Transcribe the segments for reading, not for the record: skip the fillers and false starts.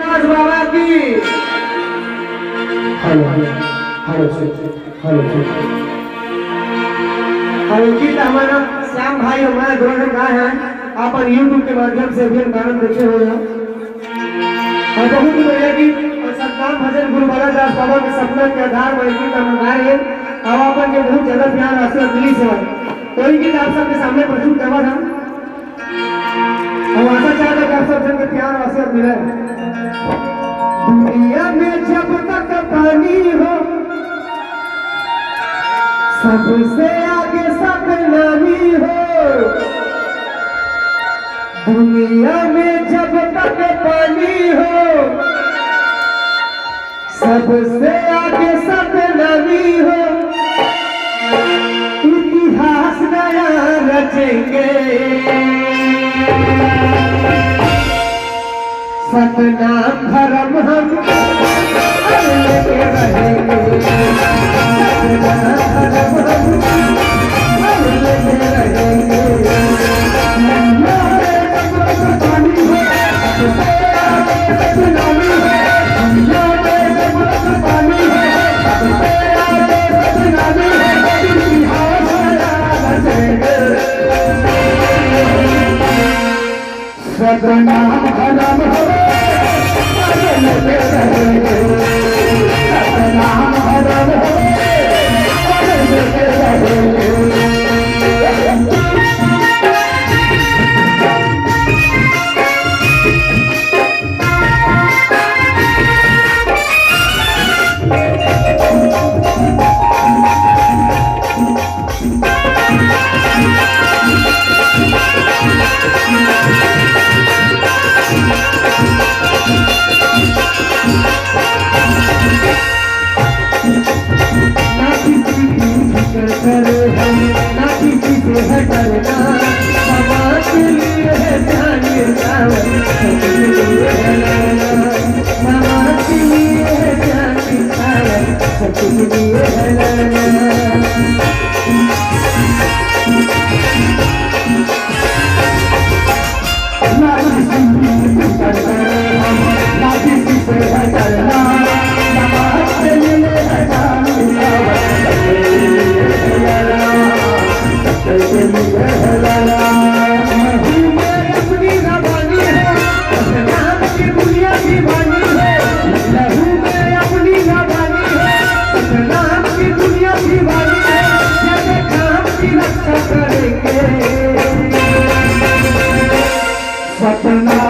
निवास बाबा की। Hello hello गीत हमारा श्याम भाई हमारा दोनों गाय हैं। आप यूट्यूब के माध्यम से भी गाना देखे हो और बहुत ही बढ़िया गीत और सतनाम भजन गुरु बालादास बाबा के सपना के आधार पर गीत हम गा रहे हैं। अब अपन के बहुत ज्यादा प्यार आशीर्वाद मिली से कोई गीत आप सबके सामने प्रस्तुत करवा था। हम आशा चाहते हैं कि आप सब जन के प्यार आशीर्वाद मिले। दुनिया में जब तक पानी हो सबसे आगे सतनामी हो। दुनिया में जब तक पानी हो सबसे आगे सतनामी हो। इतिहास नया रचेंगे सतनाम धर्म हम लेके रहेंगे। सतनाम धर्म हम लेके रहेंगे। पानी है सतनामी है पानी है सतनामी है। इतिहास नया रचेंगे सतनाम धर्म सतनाम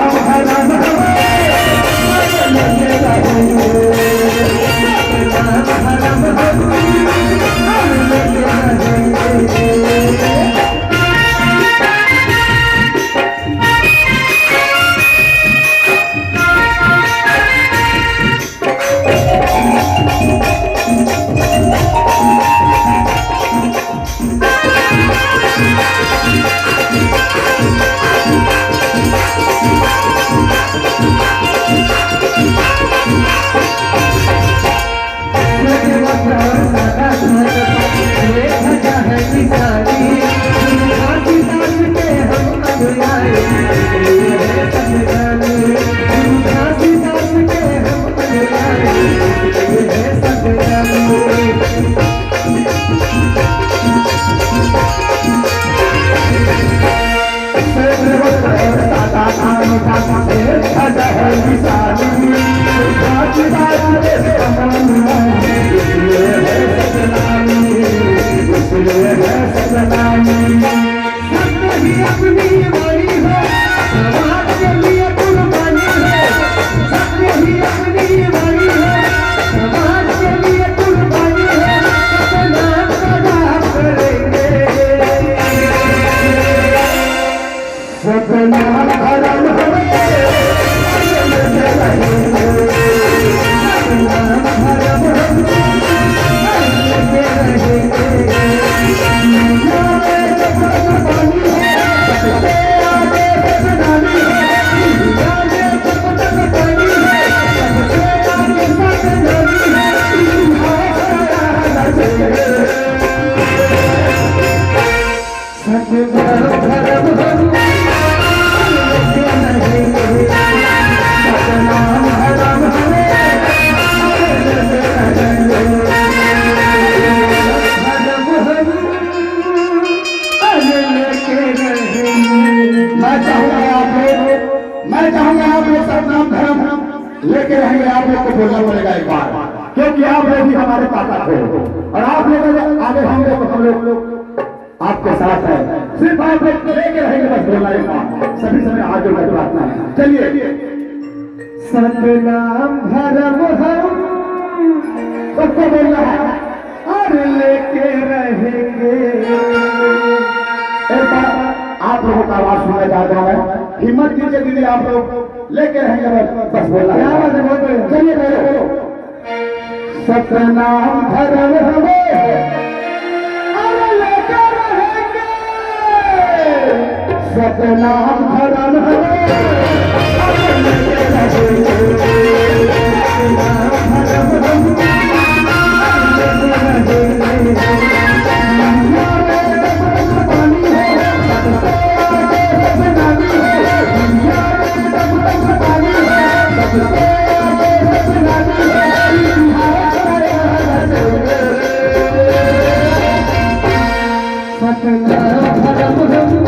मैं चाहूंगा आप लोग सतनाम धर्म लेके रहेंगे। आप लोग को बोलना पड़ेगा एक बार, क्योंकि आप लोग ही हमारे ताकत हो और आप लोग आगे होंगे तो हम लोग आपके साथ है। सिर्फ आप लोग लेके रहेंगे, बस बोलना एक बार। सभी समय आगे बढ़ प्रार्थना है। चलिए सतनाम धर्म हम सबको बोलना है और लेके रहेंगे। एक बार आप लोगों का आवाज सुना जाता है, हिम्मत दीजिए दीदी, आप लोग लेके रहेंगे, बस बोलना क्या बात है, बहुत बढ़िया। चलिए बोलो सतनाम धर्म हमें और लेके रहेंगे। सतनाम धर्म हमें और लेके रहेंगे। सतनाम धर्म हमें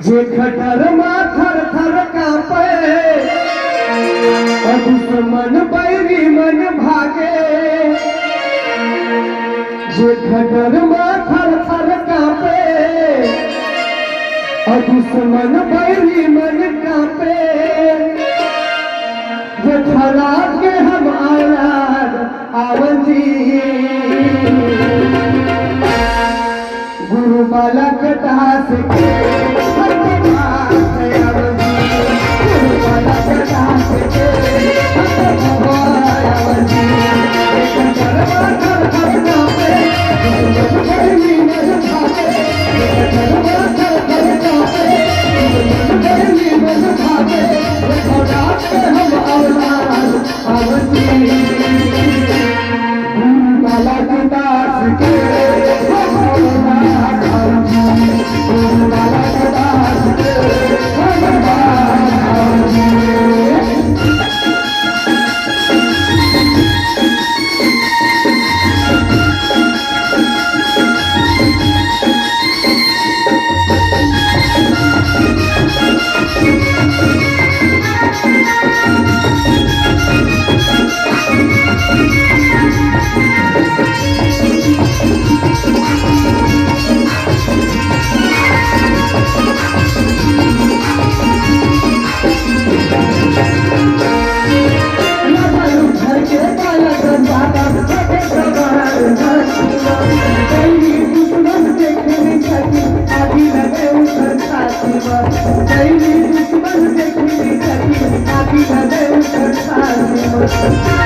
जे खटर माथर थर कांपे दुश्मन बैरी मन भागे। जे खटर माथर थर कांपे दुश्मन बैरी मन कांपे। जे खरा के हम औलाद आवजी गुरु बालक दास के Thank you.